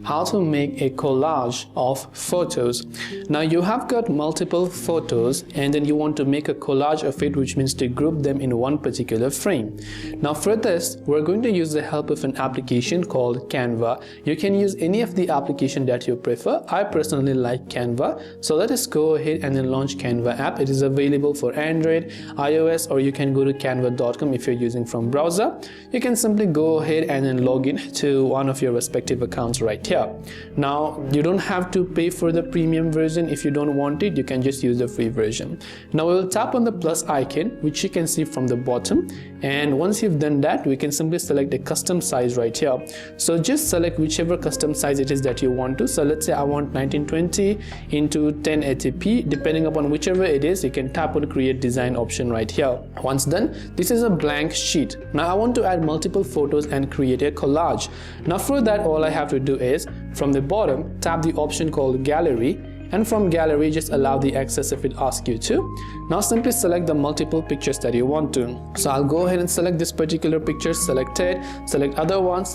how to make a collage of photos. Now you have got multiple photos and then you want to make a collage of it, which means to group them in one particular frame. Now for this, we're going to use the help of an application called Canva. You can use any of the application that you prefer. I personally like Canva. So let us go ahead and then launch Canva app. It is available for Android, iOS, or you can go to canva.com if you're using from browser. You can simply go ahead and then log in to one of your respective accounts right here. Now you don't have to pay for the premium version. If you don't want it, you can just use the free version. Now we will tap on the plus icon, which you can see from the bottom, and once you've done that, we can simply select a custom size right here. So just select whichever custom size it is that you want to. So let's say I want 1920 into 1080p. Depending upon whichever it is, you can tap on create design option right here. Once done, this is a blank sheet. Now I want to add multiple photos and create a collage. Now for that, all I have to do is from the bottom tap the option called gallery, and from gallery just allow the access if it asks you to. Now simply select the multiple pictures that you want to. So I'll go ahead and select this particular picture, select it, select other one,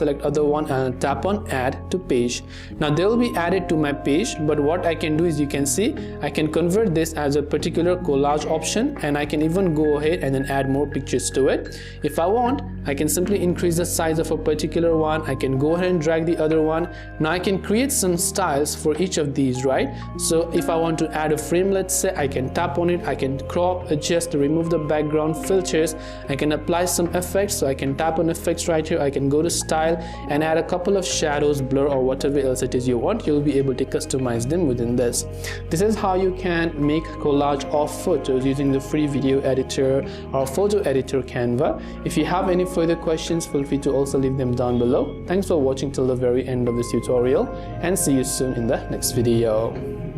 and tap on add to page. Now they will be added to my page, but what I can do is, you can see I can convert this as a particular collage option, and I can even go ahead and then add more pictures to it. If I want, I can simply increase the size of a particular one. I can go ahead and drag the other one. Now I can create some styles for each of these, right? So if I want to add a frame, let's say, I can tap on it, I can crop, adjust, remove the background filters, I can apply some effects. So I can tap on effects right here, I can go to style and add a couple of shadows, blur, or whatever else it is you want. You'll be able to customize them within this. This is how you can make collage of photos using the free video editor or photo editor Canva. If you have any further questions, feel free to also leave them down below. Thanks for watching till the very end of this tutorial, and see you soon in the next video.